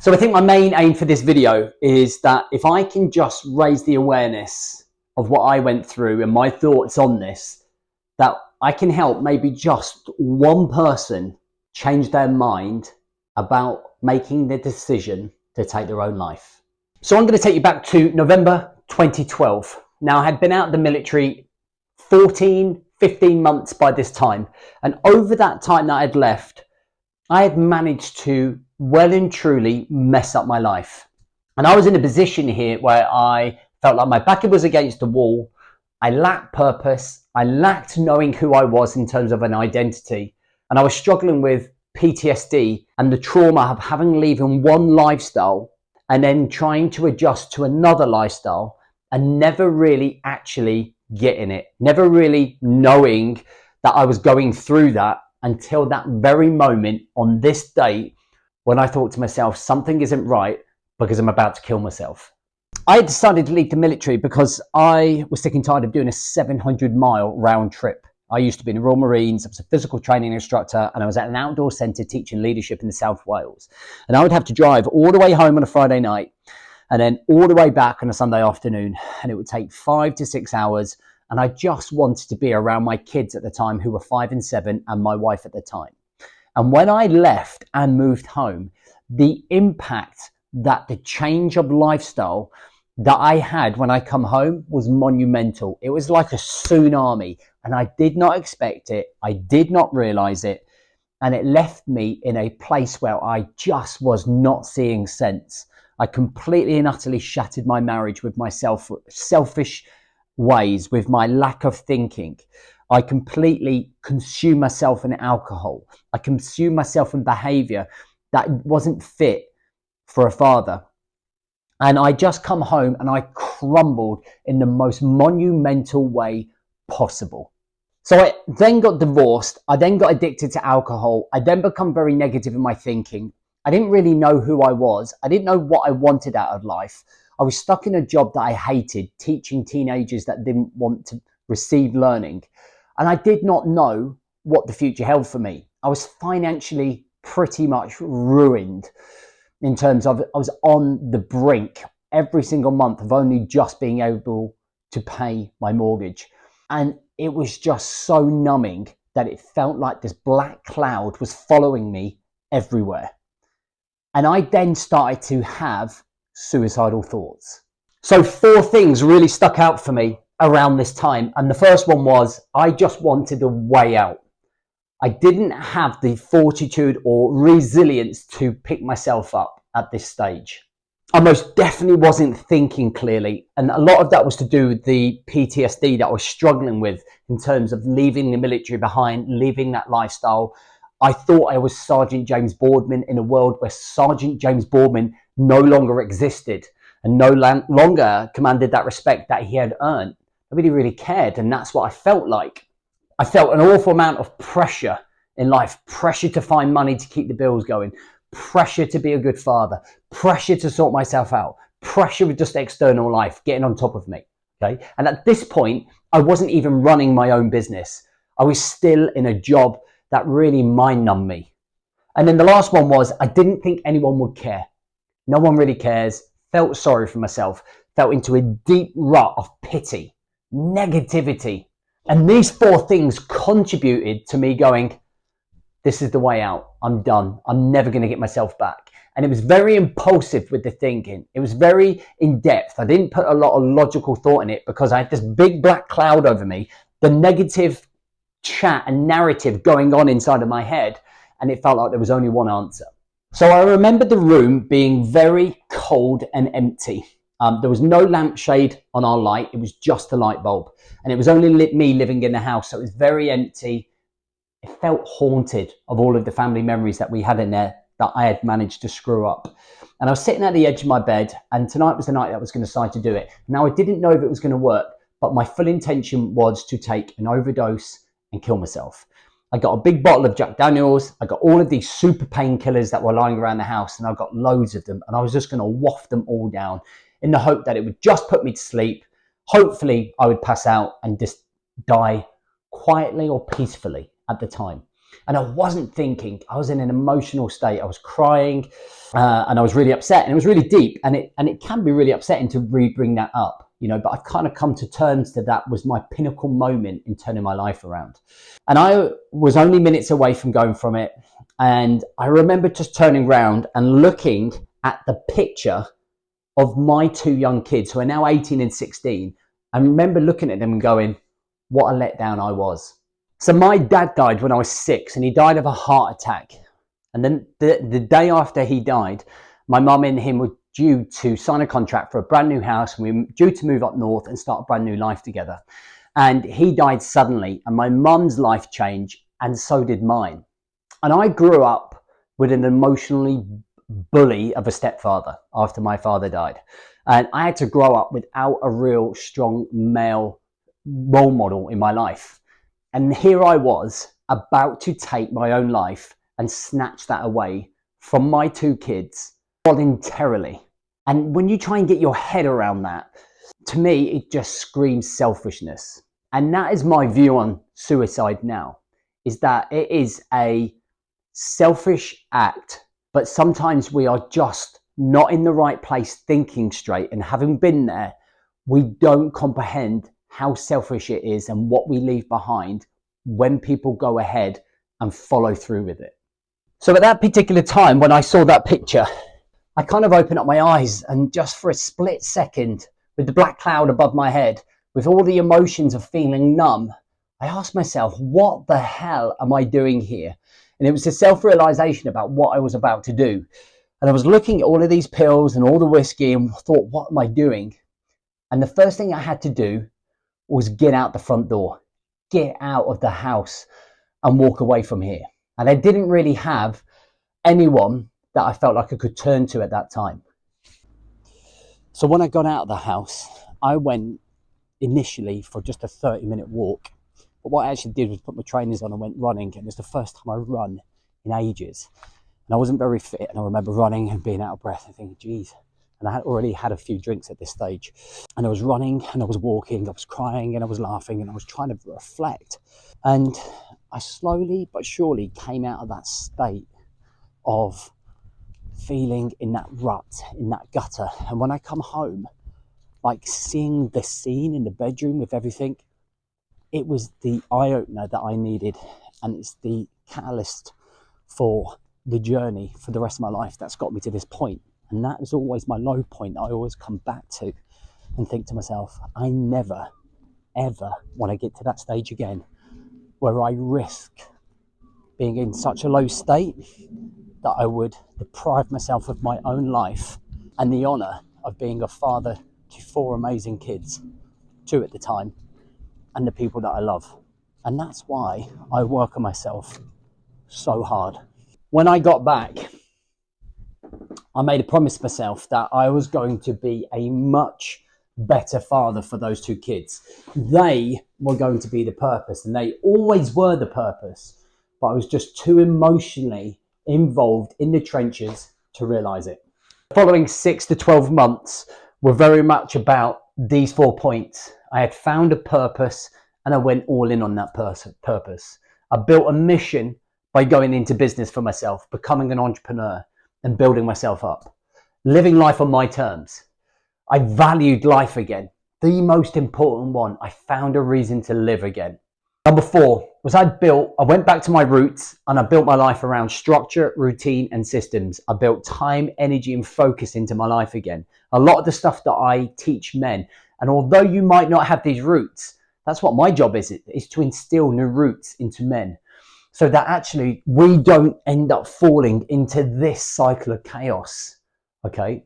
So I think my main aim for this video is that if I can just raise the awareness of what I went through and my thoughts on this, that I can help maybe just one person change their mind about making the decision to take their own life. So I'm going to take you back to November 2012. Now, I had been out of the military 15 months by this time. And over that time that I'd left, I had managed to well and truly mess up my life. And I was in a position here where I felt like my back was against the wall. I lacked purpose. I lacked knowing who I was in terms of an identity. And I was struggling with PTSD and the trauma of having leaving one lifestyle and then trying to adjust to another lifestyle and never really actually getting it, never really knowing that I was going through that until that very moment on this date when I thought to myself, something isn't right because I'm about to kill myself. I decided to leave the military because I was sick and tired of doing a 700-mile round trip. I used to be in the Royal Marines, I was a physical training instructor, and I was at an outdoor centre teaching leadership in the South Wales. And I would have to drive all the way home on a Friday night and then all the way back on a Sunday afternoon. And it would take 5 to 6 hours. And I just wanted to be around my kids at the time, who were 5 and 7, and my wife at the time. And when I left and moved home, the impact that the change of lifestyle that I had when I come home was monumental. It was like a tsunami, and I did not expect it. I did not realize it. And it left me in a place where I just was not seeing sense. I completely and utterly shattered my marriage with my selfish ways, with my lack of thinking. I completely consumed myself in alcohol. I consumed myself in behavior that wasn't fit for a father. And I just come home and I crumbled in the most monumental way possible. So I then got divorced. I then got addicted to alcohol. I then become very negative in my thinking. I didn't really know who I was. I didn't know what I wanted out of life. I was stuck in a job that I hated, teaching teenagers that didn't want to receive learning. And I did not know what the future held for me. I was financially pretty much ruined in terms of I was on the brink every single month of only just being able to pay my mortgage. And it was just so numbing that it felt like this black cloud was following me everywhere. And I then started to have suicidal thoughts. So 4 things really stuck out for me around this time. And the first one was, I just wanted a way out. I didn't have the fortitude or resilience to pick myself up at this stage. I most definitely wasn't thinking clearly. And a lot of that was to do with the PTSD that I was struggling with in terms of leaving the military behind, leaving that lifestyle. I thought I was Sergeant James Boardman in a world where Sergeant James Boardman no longer existed and no longer commanded that respect that he had earned. Nobody really cared, and that's what I felt like. I felt an awful amount of pressure in life, pressure to find money to keep the bills going, pressure to be a good father, pressure to sort myself out, pressure with just external life getting on top of me. Okay, and at this point, I wasn't even running my own business. I was still in a job that really mind-numbed me. And then the last one was, I didn't think anyone would care. No one really cares. Felt sorry for myself. Felt into a deep rut of pity, negativity. And these 4 things contributed to me going, this is the way out. I'm done. I'm never going to get myself back. And it was very impulsive with the thinking. It was very in-depth. I didn't put a lot of logical thought in it because I had this big black cloud over me, the negative chat and narrative going on inside of my head, and it felt like there was only one answer. So I remember the room being very cold and empty. There was no lampshade on our light. It was just the light bulb, and it was only me living in the house, so it was very empty. It felt haunted of all of the family memories that we had in there that I had managed to screw up. And I was sitting at the edge of my bed, and tonight was the night that I was going to decide to do it. Now, I didn't know if it was going to work, but my full intention was to take an overdose and kill myself. I got a big bottle of Jack Daniels. I got all of these super painkillers that were lying around the house, and I got loads of them. And I was just going to waft them all down in the hope that it would just put me to sleep. Hopefully, I would pass out and just die quietly or peacefully at the time. And I wasn't thinking, I was in an emotional state. I was crying and I was really upset, and it was really deep, and it can be really upsetting to bring that up, you know, but I've kind of come to terms that that was my pinnacle moment in turning my life around. And I was only minutes away from going from it. And I remember just turning around and looking at the picture of my two young kids who are now 18 and 16. I remember looking at them and going, what a letdown I was. So my dad died when I was 6, and he died of a heart attack. And then the day after he died, my mum and him were due to sign a contract for a brand new house, and we were due to move up north and start a brand new life together. And he died suddenly, and my mum's life changed, and so did mine. And I grew up with an emotionally bully of a stepfather after my father died. And I had to grow up without a real strong male role model in my life. And here I was about to take my own life and snatch that away from my two kids voluntarily. And when you try and get your head around that, to me, it just screams selfishness. And that is my view on suicide now, is that it is a selfish act, but sometimes we are just not in the right place thinking straight. And having been there, we don't comprehend how selfish it is and what we leave behind when people go ahead and follow through with it. So at that particular time, when I saw that picture, I kind of opened up my eyes, and just for a split second, with the black cloud above my head, with all the emotions of feeling numb, I asked myself, what the hell am I doing here? And it was a self-realization about what I was about to do. And I was looking at all of these pills and all the whiskey and thought, what am I doing? And the first thing I had to do was get out the front door, get out of the house and walk away from here. And I didn't really have anyone that I felt like I could turn to at that time. So when I got out of the house, I went initially for just a 30-minute walk. But what I actually did was put my trainers on and went running. And it's the first time I run in ages. And I wasn't very fit. And I remember running and being out of breath and thinking, geez. And I had already had a few drinks at this stage. And I was running and I was walking, I was crying and I was laughing and I was trying to reflect. And I slowly but surely came out of that state of feeling in that rut, in that gutter. And when I come home, like seeing the scene in the bedroom with everything, it was the eye-opener that I needed. And it's the catalyst for the journey for the rest of my life that's got me to this point. And that is always my low point that I always come back to and think to myself, I never, ever want to get to that stage again where I risk being in such a low state that I would deprive myself of my own life and the honour of being a father to 4 amazing kids, 2 at the time, and the people that I love. And that's why I work on myself so hard. When I got back, I made a promise to myself that I was going to be a much better father for those 2 kids. They were going to be the purpose, and they always were the purpose, but I was just too emotionally involved in the trenches to realize it. The following 6 to 12 months were very much about these 4 points. I had found a purpose and I went all in on that purpose. I built a mission by going into business for myself, becoming an entrepreneur and building myself up, living life on my terms. I valued life again. The most important one, I found a reason to live again. Number 4 was I went back to my roots and I built my life around structure, routine and systems. I built time, energy and focus into my life again. A lot of the stuff that I teach men, and although you might not have these roots, that's what my job is to instill new roots into men, so that actually we don't end up falling into this cycle of chaos, okay?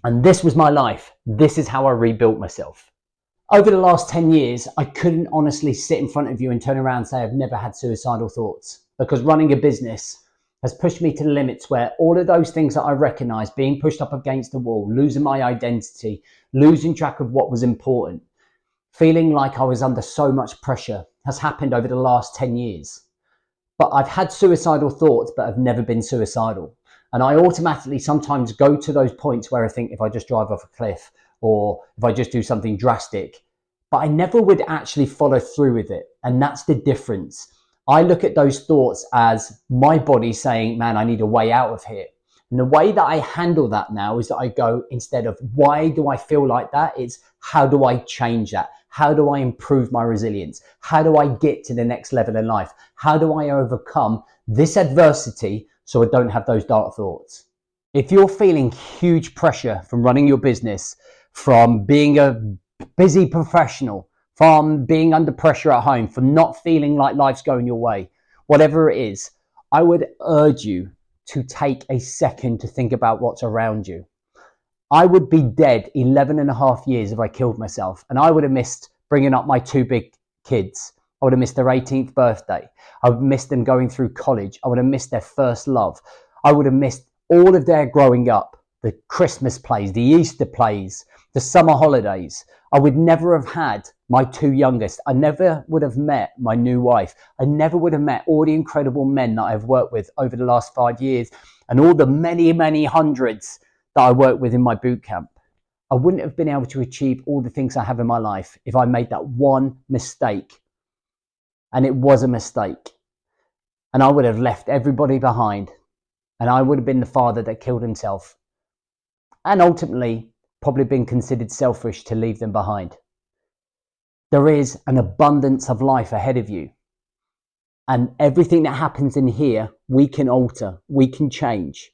And this was my life. This is how I rebuilt myself. Over the last 10 years, I couldn't honestly sit in front of you and turn around and say I've never had suicidal thoughts, because running a business has pushed me to the limits where all of those things that I recognize, being pushed up against the wall, losing my identity, losing track of what was important, feeling like I was under so much pressure, has happened over the last 10 years. But I've had suicidal thoughts, but I've never been suicidal. And I automatically sometimes go to those points where I think if I just drive off a cliff or if I just do something drastic, but I never would actually follow through with it. And that's the difference. I look at those thoughts as my body saying, man, I need a way out of here. And the way that I handle that now is that I go, instead of why do I feel like that, it's how do I change that? How do I improve my resilience? How do I get to the next level in life? How do I overcome this adversity so I don't have those dark thoughts? If you're feeling huge pressure from running your business, from being a busy professional, from being under pressure at home, from not feeling like life's going your way, whatever it is, I would urge you to take a second to think about what's around you. I would be dead 11 and a half years if I killed myself, and I would have missed bringing up my two big kids. I would have missed their 18th birthday. I would have missed them going through college. I would have missed their first love. I would have missed all of their growing up, the Christmas plays, the Easter plays, the summer holidays. I would never have had my two youngest. I never would have met my new wife. I never would have met all the incredible men that I've worked with over the last 5 years, and all the many, many hundreds that I worked with in my boot camp. I wouldn't have been able to achieve all the things I have in my life if I made that one mistake. And it was a mistake. And I would have left everybody behind. And I would have been the father that killed himself. And ultimately, probably been considered selfish to leave them behind. There is an abundance of life ahead of you. And everything that happens in here, we can alter, we can change.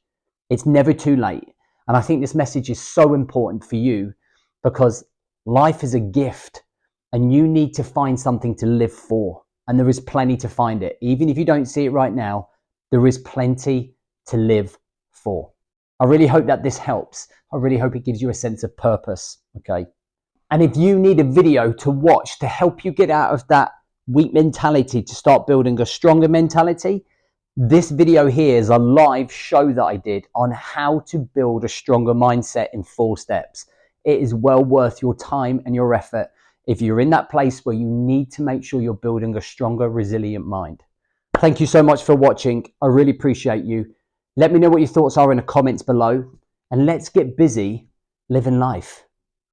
It's never too late. And I think this message is so important for you, because life is a gift and you need to find something to live for. And there is plenty to find it. Even if you don't see it right now, there is plenty to live for. I really hope that this helps. I really hope it gives you a sense of purpose. Okay. And if you need a video to watch to help you get out of that weak mentality to start building a stronger mentality, this video here is a live show that I did on how to build a stronger mindset in 4 steps. It is well worth your time and your effort if you're in that place where you need to make sure you're building a stronger, resilient mind. Thank you so much for watching. I really appreciate you. Let me know what your thoughts are in the comments below, and let's get busy living life.